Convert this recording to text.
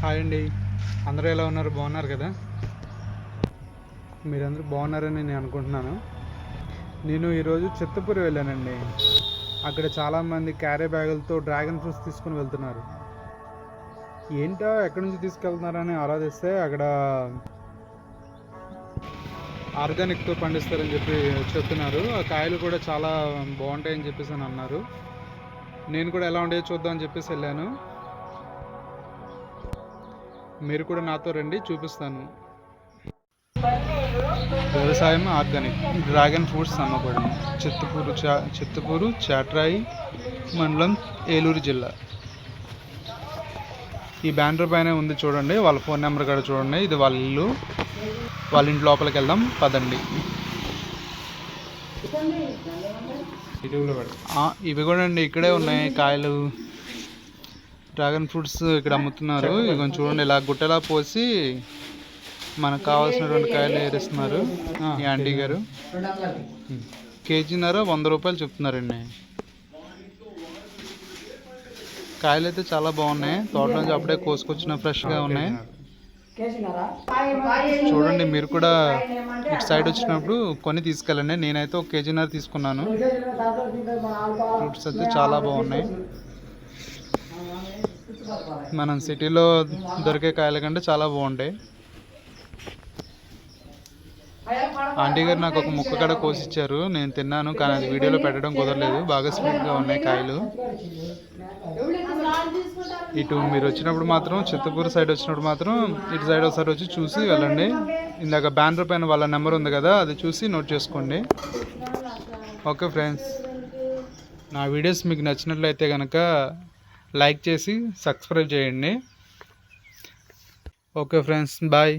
Hi అండి, అందరూ ఎలా ఉన్నారు? బాగున్నారు కదా? మీరందరూ బాగున్నారని నేను అనుకుంటున్నాను. నేను ఈరోజు చిత్తపూరి వెళ్ళానండి. అక్కడ చాలామంది క్యారీ బ్యాగులతో డ్రాగన్ ఫ్రూట్స్ తీసుకుని వెళ్తున్నారు. ఏంటో ఎక్కడి నుంచి తీసుకెళ్తున్నారని ఆలోచిస్తే అక్కడ ఆర్గానిక్తో పండిస్తారని చెప్పి చెప్తున్నారు. ఆ కాయలు కూడా చాలా బాగుంటాయని చెప్పేసి అని అన్నారు. నేను కూడా ఎలా ఉండేది చూద్దామని చెప్పేసి వెళ్ళాను. మీరు కూడా నాతో రండి, చూపిస్తాను. వ్యవసాయం ఆర్గానిక్ డ్రాగన్ ఫ్రూట్స్ అమ్మబడును. చిత్తపూరు చాట్రాయి మండలం, ఏలూరు జిల్లా. ఈ బ్యానర్ పైన ఉంది చూడండి, వాళ్ళ ఫోన్ నెంబర్ కూడా చూడండి. ఇది వాళ్ళ ఇల్లు. వాళ్ళ ఇంటి లోపలికి వెళ్దాం పదండి. ఇవి కూడా అండి ఇక్కడే ఉన్నాయి కాయలు. డ్రాగన్ ఫ్రూట్స్ ఇక్కడ అమ్ముతున్నారు. ఇవి చూడండి, ఇలా గుట్టలా పోసి మనకు కావాల్సినటువంటి కాయలు ఏరిస్తున్నారు ఈ ఆంటీ గారు. కేజీన్నర 100 రూపాయలు చెప్తున్నారండి. కాయలు అయితే చాలా బాగున్నాయి. తోట నుంచి అప్పుడే కోసుకొచ్చిన ఫ్రెష్గా ఉన్నాయి. చూడండి, మీరు కూడా ఇటు సైడ్ వచ్చినప్పుడు కొన్ని తీసుకెళ్ళండి. నేనైతే 1 కేజీన్నర తీసుకున్నాను. ఫ్రూట్స్ అయితే చాలా బాగున్నాయి. మనం సిటీలో దొరికే కాయల కంటే చాలా బాగుంటాయి. ఆంటీ గారు నాకు ఒక ముక్క కూడా కోసిచ్చారు. నేను తిన్నాను, కానీ అది వీడియోలో పెట్టడం కుదరలేదు. బాగా స్వీట్గా ఉన్నాయి కాయలు. ఇటు మీరు వచ్చినప్పుడు మాత్రం, చిత్తపూరు సైడ్ వచ్చినప్పుడు మాత్రం ఇటు సైడ్ ఒకసారి వచ్చి చూసి వెళ్ళండి. ఇందాక బ్యానర్ పైన వాళ్ళ నెంబర్ ఉంది కదా, అది చూసి నోట్ చేసుకోండి. ఓకే ఫ్రెండ్స్, నా వీడియోస్ మీకు నచ్చినట్లయితే కనుక లైక్ చేసి సబ్స్క్రైబ్ చేయండి. Okay friends, bye.